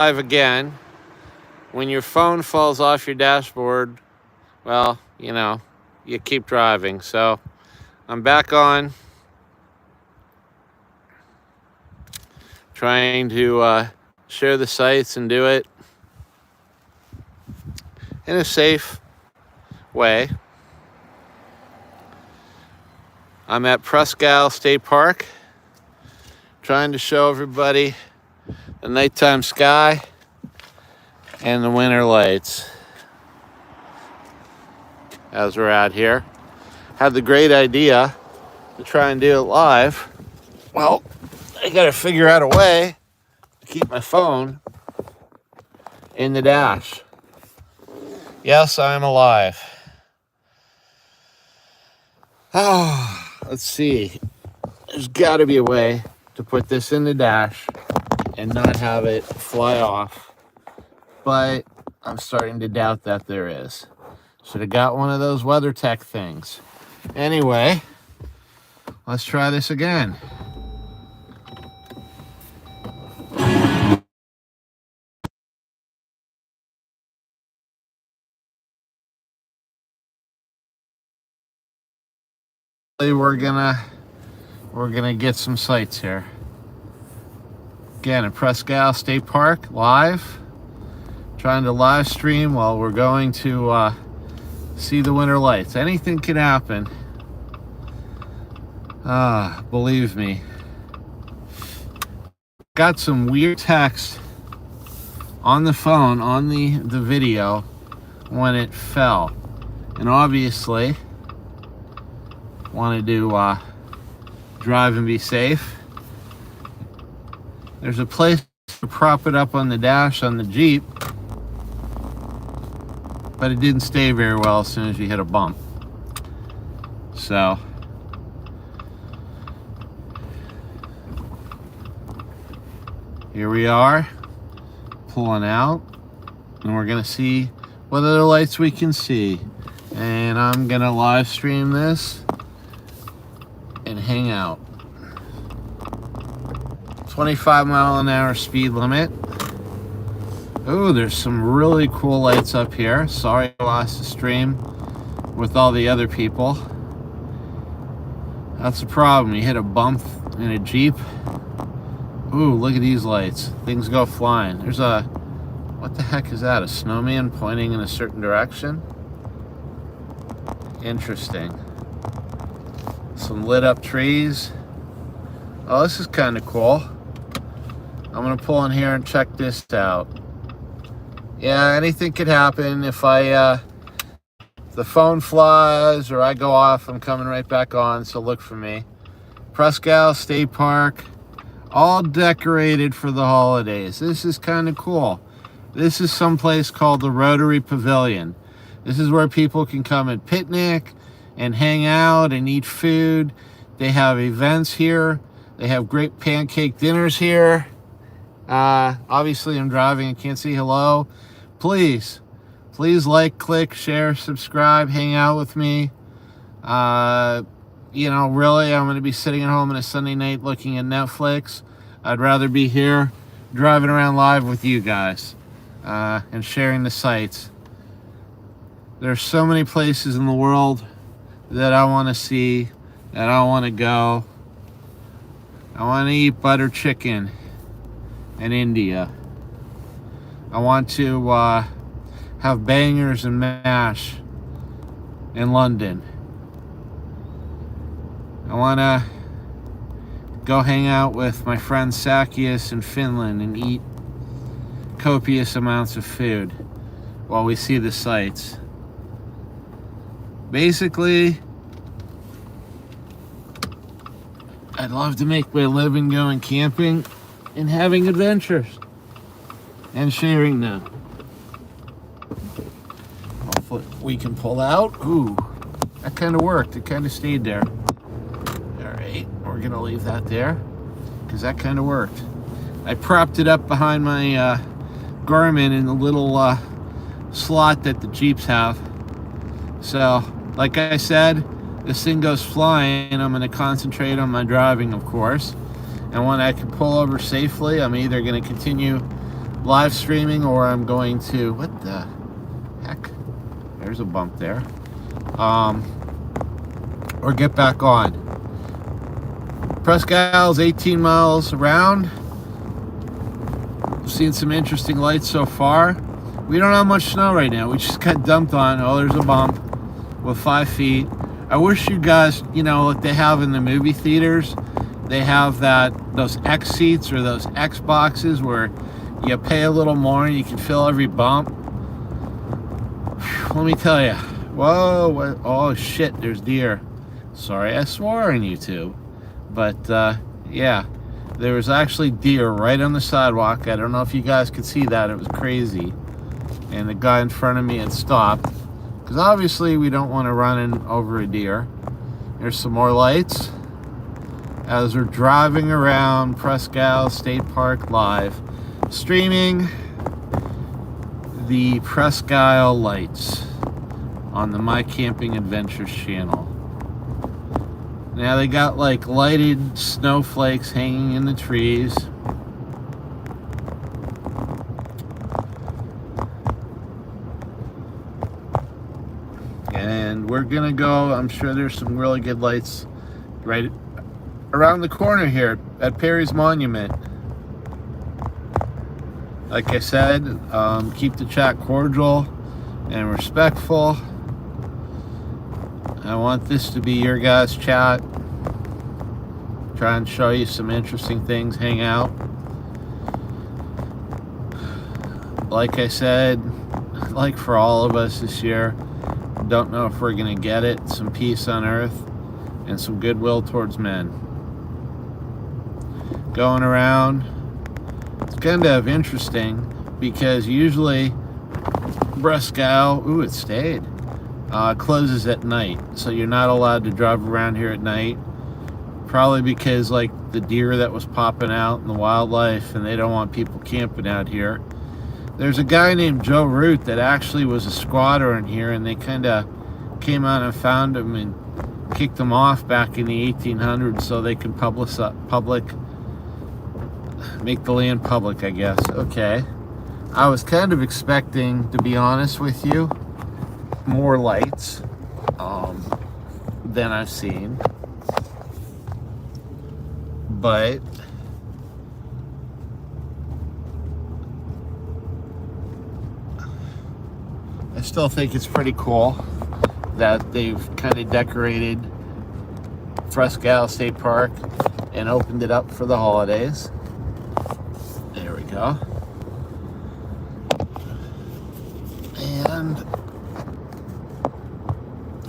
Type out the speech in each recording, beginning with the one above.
Live again. When your phone falls off your dashboard, well, you keep driving. So I'm back on, trying to share the sights and do it in a safe way. I'm at Presque Isle State Park, trying to show everybody the nighttime sky and the winter lights as we're out here. Had the great idea to try and do it live. Well, I gotta figure out a way to keep my phone in the dash. Yes, I'm alive. Oh, let's see. There's gotta be a way to put this in the dash and not have it fly off. But I'm starting to doubt that there is. Should have got one of those WeatherTech things. Anyway, let's try this again. We're gonna get some sights here. Again, at Presque Isle State Park, live. Trying to live stream while we're going to see the winter lights. Anything can happen. Believe me. Got some weird text on the phone, on the video, when it fell. And obviously, wanted to drive and be safe. There's a place to prop it up on the dash on the Jeep, but it didn't stay very well as soon as you hit a bump. So here we are, pulling out, and we're gonna see what other lights we can see. And I'm gonna live stream this and hang out. 25-mile-an-hour speed limit. Oh, there's some really cool lights up here. Sorry I lost the stream with all the other people. That's the problem. You hit a bump in a Jeep. Ooh, look at these lights. Things go flying. There's a... what the heck is that? A snowman pointing in a certain direction? Interesting. Some lit up trees. Oh, this is kind of cool. I'm gonna pull in here and check this out. Yeah, anything could happen. If the phone flies or I go off, I'm coming right back on, so look for me. Presque Isle State Park, all decorated for the holidays. This is kind of cool. This is someplace called the Rotary Pavilion. This is where people can come and picnic and hang out and eat food. They have events here. They have great pancake dinners here. Obviously I'm driving and can't say hello. Please like, click, share, subscribe, hang out with me. Really, I'm going to be sitting at home on a Sunday night looking at Netflix. I'd rather be here driving around live with you guys and sharing the sights. There's so many places in the world that I want to see, that I want to go. I want to eat butter chicken in India. I want to have bangers and mash in London. I want to go hang out with my friend Sakias in Finland and eat copious amounts of food while we see the sights. Basically, I'd love to make my living going camping and having adventures and sharing them. Hopefully we can pull out. Ooh, that kind of worked. It kind of stayed there. All right, we're gonna leave that there because that kind of worked. I propped it up behind my Garmin in the little slot that the Jeeps have. So, like I said, this thing goes flying. I'm going to concentrate on my driving, of course. And when I can pull over safely, I'm either going to continue live streaming, or I'm going to, what the heck? There's a bump there. Or get back on. Presque Isle is 18 miles around. Seen some interesting lights so far. We don't have much snow right now. We just got dumped on. Oh, there's a bump with 5 feet. I wish you guys, you know, like they have in the movie theaters, they have those X seats or those X boxes where you pay a little more and you can feel every bump. Let me tell you. Whoa, what, oh shit, there's deer. Sorry, I swore on YouTube. But yeah, there was actually deer right on the sidewalk. I don't know if you guys could see that. It was crazy. And the guy in front of me had stopped. Because obviously we don't want to run over a deer. There's some more lights. As we're driving around Presque Isle State Park live, streaming the Presque Isle lights on the My Camping Adventures channel. Now they got like lighted snowflakes hanging in the trees. And we're gonna go, I'm sure there's some really good lights right around the corner here at Perry's Monument. Like I said, keep the chat cordial and respectful. I want this to be your guys' chat. Try and show you some interesting things, hang out. Like I said, like for all of us this year, don't know if we're gonna get it. Some peace on earth and some goodwill towards men. Going around, it's kind of interesting because usually Presque Isle, ooh, it stayed, closes at night, so you're not allowed to drive around here at night. Probably because like the deer that was popping out and the wildlife, and they don't want people camping out here. There's a guy named Joe Root that actually was a squatter in here, and they kind of came out and found him and kicked him off back in the 1800s so they can make the land public, I guess. Okay. I was kind of expecting, to be honest with you, more lights than I've seen. But I still think it's pretty cool that they've kind of decorated Presque Isle State Park and opened it up for the holidays. There we go. And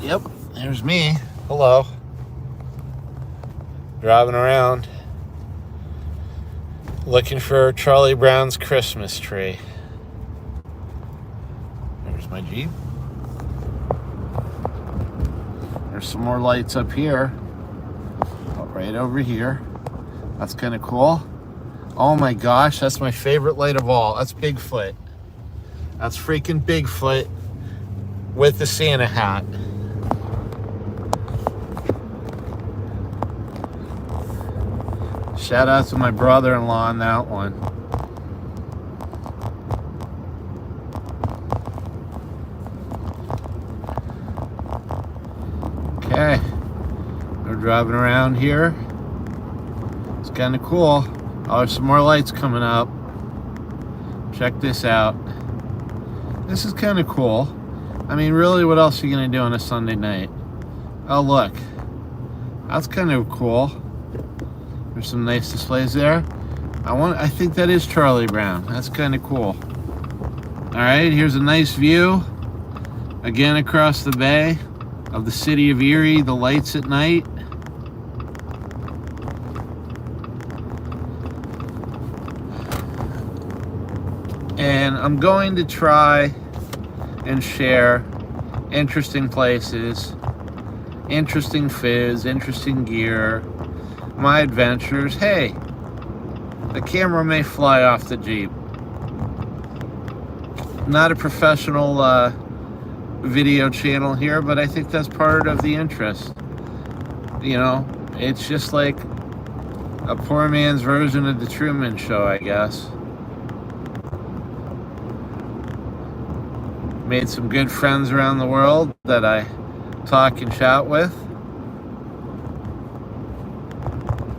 yep, there's me. Hello. Driving around looking for Charlie Brown's Christmas tree. There's my Jeep. There's some more lights up here. Oh, right over here. That's kind of cool. Oh my gosh, that's my favorite light of all. That's Bigfoot. That's freaking Bigfoot with the Santa hat. Shout out to my brother-in-law on that one. Okay, we're driving around here. It's kind of cool. Oh, there's some more lights coming up. Check this out. This is kind of cool. I mean, really, what else are you gonna do on a Sunday night? Oh, look. That's kind of cool. There's some nice displays there. I think that is Charlie Brown. That's kind of cool. All right, here's a nice view. Again, across the bay of the city of Erie, the lights at night. And I'm going to try and share interesting places, interesting foods, interesting gear, my adventures. Hey, the camera may fly off the Jeep. Not a professional video channel here, but I think that's part of the interest. You know, it's just like a poor man's version of the Truman Show, I guess. Made some good friends around the world that I talk and chat with.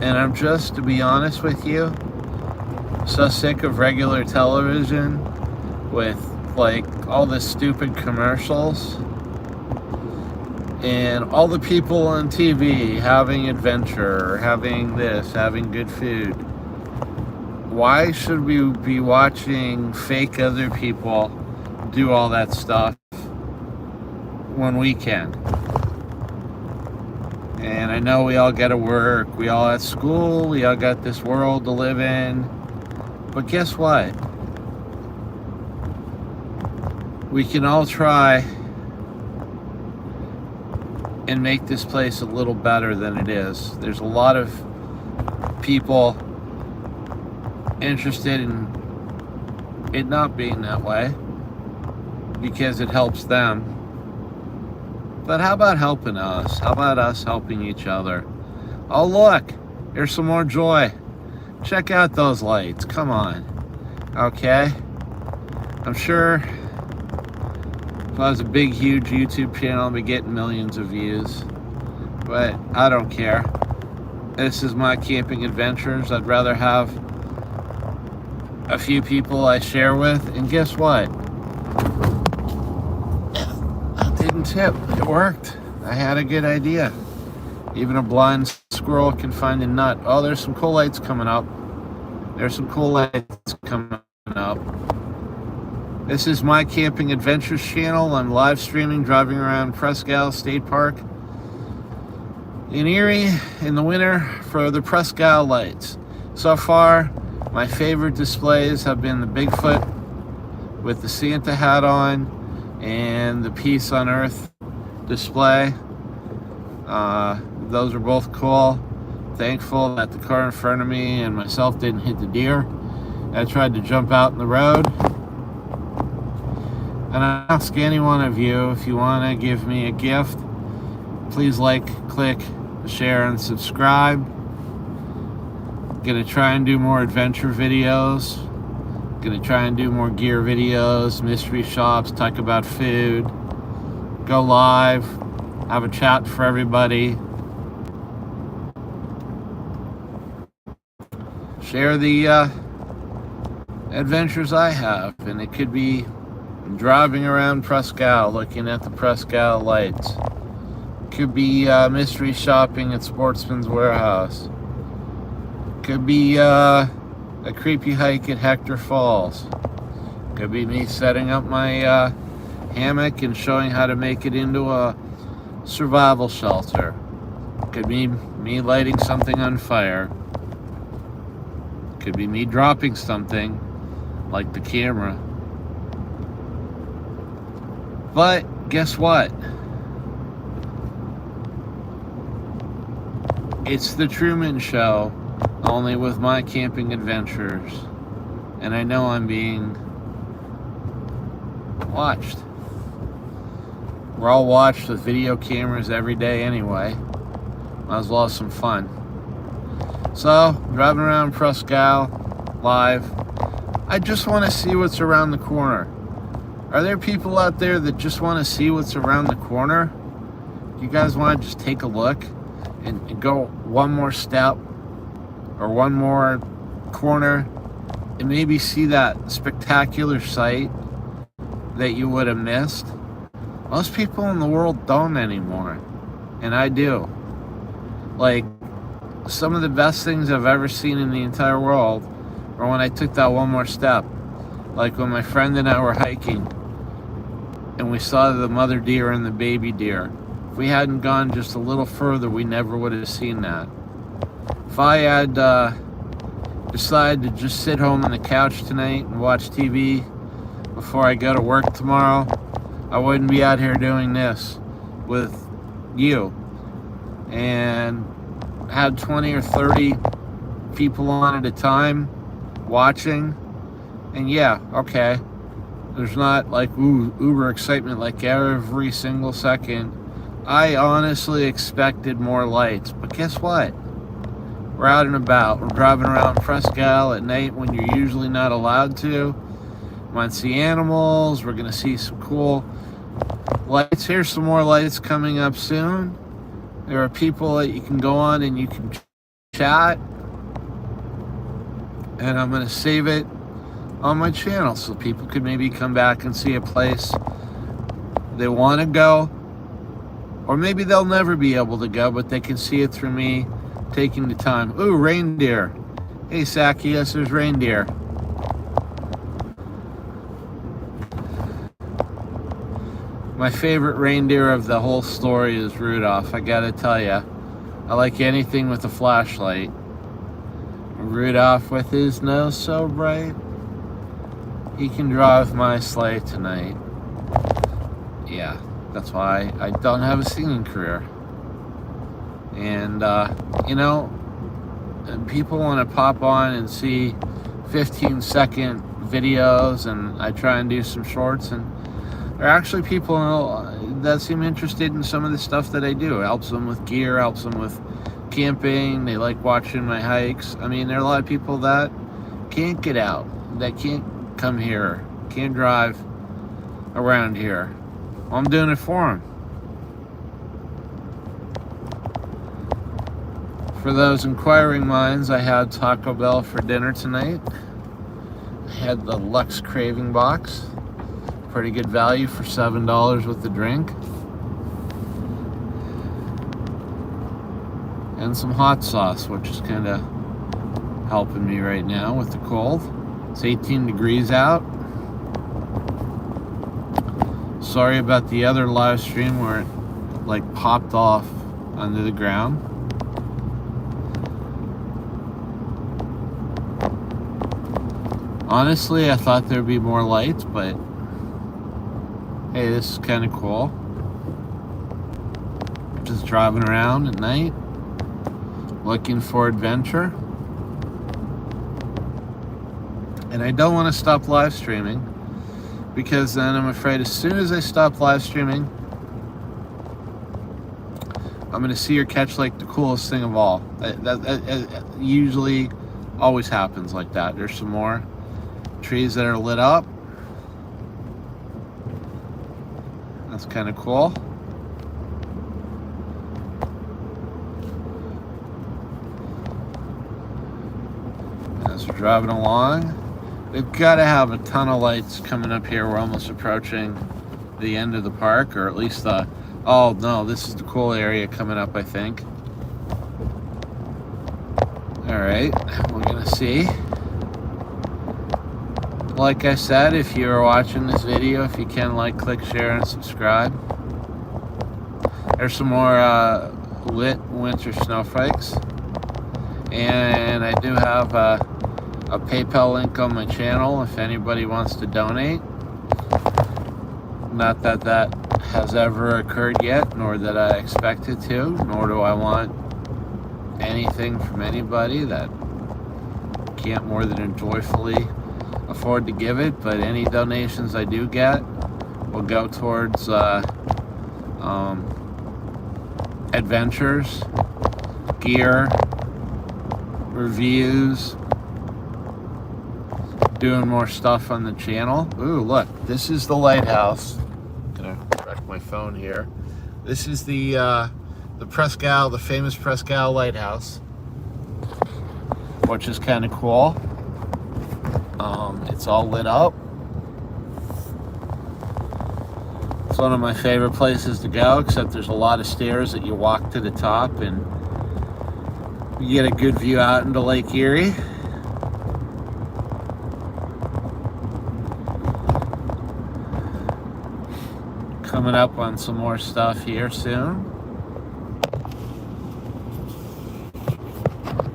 And I'm just, to be honest with you, so sick of regular television with like all the stupid commercials and all the people on TV having adventure, having this, having good food. Why should we be watching fake other people do all that stuff when we can? And I know we all gotta work, we all at school, we all got this world to live in. But guess what? We can all try and make this place a little better than it is. There's a lot of people interested in it not being that way because it helps them. But how about helping us? How about us helping each other? Oh look, there's some more joy. Check out those lights, come on. Okay? I'm sure if I was a big, huge YouTube channel, I'd be getting millions of views. But I don't care. This is my camping adventures. I'd rather have a few people I share with. And guess what? It didn't tip. It worked. I had a good idea. Even a blind squirrel can find a nut. Oh, there's some cool lights coming up. There's some cool lights coming up. This is my Camping Adventures channel. I'm live streaming, driving around Presque Isle State Park in Erie in the winter for the Presque Isle lights. So far, my favorite displays have been the Bigfoot with the Santa hat on and the Peace on Earth display. Those are both cool. Thankful that the car in front of me and myself didn't hit the deer. I tried to jump out in the road. And I ask any one of you, if you want to give me a gift, please like, click, share, and subscribe. Gonna try and do more adventure videos. Gonna try and do more gear videos, mystery shops, talk about food. Go live, have a chat for everybody. Share the adventures I have, and it could be driving around Presque Isle, looking at the Presque Isle lights. Could be mystery shopping at Sportsman's Warehouse. Could be a creepy hike at Hector Falls. Could be me setting up my hammock and showing how to make it into a survival shelter. Could be me lighting something on fire. Could be me dropping something, like the camera. But guess what? It's the Truman Show, only with my camping adventures. And I know I'm being watched. We're all watched with video cameras every day anyway. Might as well have some fun. So, driving around Presque Isle, live. I just want to see what's around the corner. Are there people out there that just want to see what's around the corner? Do you guys want to just take a look and go one more step or one more corner and maybe see that spectacular sight that you would have missed? Most people in the world don't anymore, and I do. Like, some of the best things I've ever seen in the entire world are when I took that one more step. Like when my friend and I were hiking and we saw the mother deer and the baby deer. If we hadn't gone just a little further, we never would have seen that. If I had decided to just sit home on the couch tonight and watch TV before I go to work tomorrow, I wouldn't be out here doing this with you. And had 20 or 30 people on at a time watching. And yeah, okay, there's not like uber excitement like every single second. I honestly expected more lights, but guess what? We're out and about. We're driving around Presque Isle at night when you're usually not allowed to. Might see animals. We're gonna see some cool lights. Here's some more lights coming up soon. There are people that you can go on and you can chat, and I'm gonna save it on my channel so people could maybe come back and see a place they want to go, or maybe they'll never be able to go, but they can see it through me taking the time. Ooh, reindeer. Hey, Zacchaeus, there's reindeer. My favorite reindeer of the whole story is Rudolph, I gotta tell ya. I like anything with a flashlight. Rudolph with his nose so bright, he can drive my sleigh tonight. Yeah, that's why I don't have a singing career. And, you know, people want to pop on and see 15-second videos, and I try and do some shorts, and there are actually people that seem interested in some of the stuff that I do. It helps them with gear, helps them with camping. They like watching my hikes. I mean, there are a lot of people that can't get out, that can't come here, can't drive around here. Well, I'm doing it for them. For those inquiring minds, I had Taco Bell for dinner tonight. I had the Lux Craving Box. Pretty good value for $7 with the drink. And some hot sauce, which is kind of helping me right now with the cold. It's 18 degrees out. Sorry about the other live stream where it like popped off under the ground. Honestly, I thought there'd be more lights, but hey, this is kind of cool. Just driving around at night, looking for adventure. And I don't want to stop live streaming, because then I'm afraid as soon as I stop live streaming, I'm going to see or catch like the coolest thing of all. That usually always happens like that. There's some more trees that are lit up. That's kind of cool. As we're driving along, we've got to have a ton of lights coming up here. We're almost approaching the end of the park, or at least the, oh no, this is the cool area coming up, I think. All right, we're gonna see. Like I said, if you're watching this video, if you can, like, click, share, and subscribe. There's some more lit winter snowflakes. And I do have a PayPal link on my channel if anybody wants to donate. Not that that has ever occurred yet, nor that I expect it to, nor do I want anything from anybody that can't more than joyfully afford to give it, but any donations I do get will go towards adventures, gear, reviews, doing more stuff on the channel. Ooh, look, this is the lighthouse. I'm gonna wreck my phone here. This is the Presque Isle, the famous Presque Isle lighthouse, which is kind of cool. It's all lit up. It's one of my favorite places to go, except there's a lot of stairs that you walk to the top, and you get a good view out into Lake Erie. Coming up on some more stuff here soon.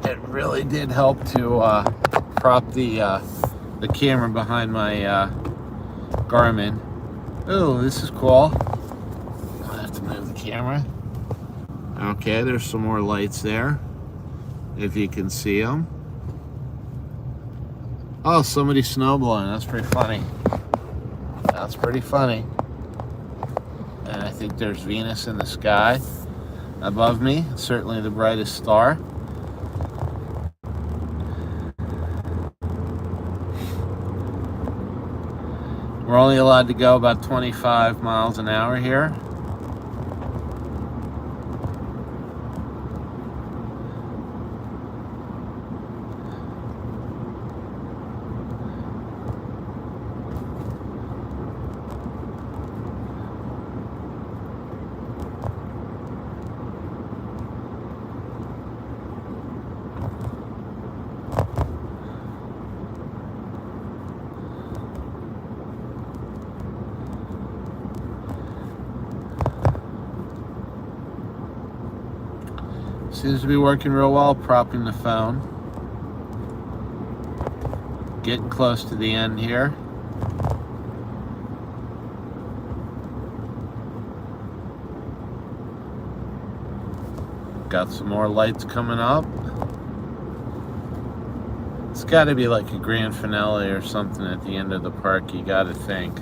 It really did help to prop the camera behind my Garmin. Oh, this is cool. I'll have to move the camera. Okay, there's some more lights there, if you can see them. Oh, somebody's snowblowing. That's pretty funny. That's pretty funny. And I think there's Venus in the sky above me. It's certainly the brightest star. We're only allowed to go about 25 miles an hour here. Seems to be working real well, propping the phone. Getting close to the end here. Got some more lights coming up. It's got to be like a grand finale or something at the end of the park, you got to think.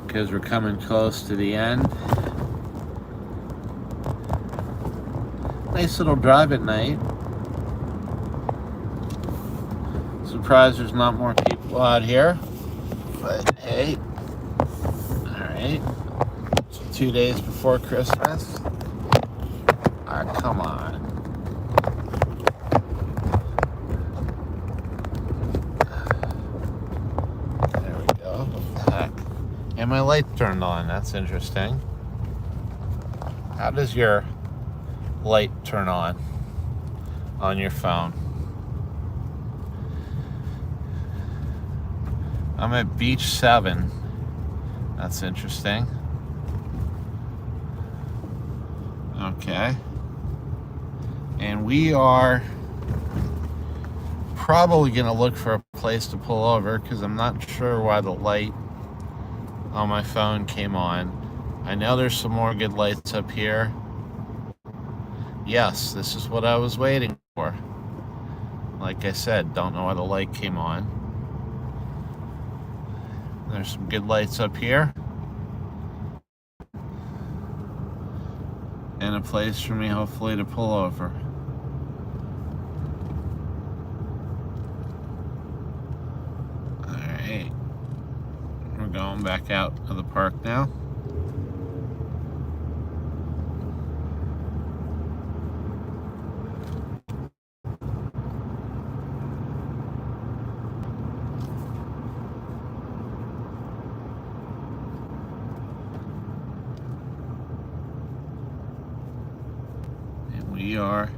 Because we're coming close to the end. Nice little drive at night. Surprised there's not more people out here. But hey, alright. 2 days before Christmas. Alright, come on. There we go. What the heck? And my light turned on. That's interesting. How does your light turn on your phone? I'm at Beach 7. That's interesting. Okay. And we are probably going to look for a place to pull over because I'm not sure why the light on my phone came on. I know there's some more good lights up here. Yes, this is what I was waiting for. Like I said, don't know why the light came on. There's some good lights up here. And a place for me, hopefully, to pull over. Alright. We're going back out of the park now. We are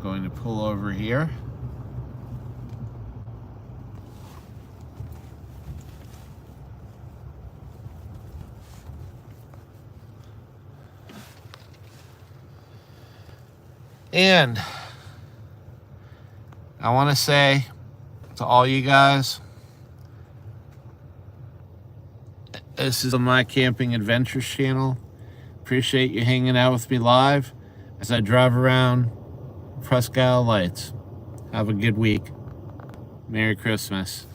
going to pull over here. And I want to say to all you guys, this is on My Camping Adventures channel. Appreciate you hanging out with me live as I drive around Presque Isle lights. Have a good week. Merry Christmas.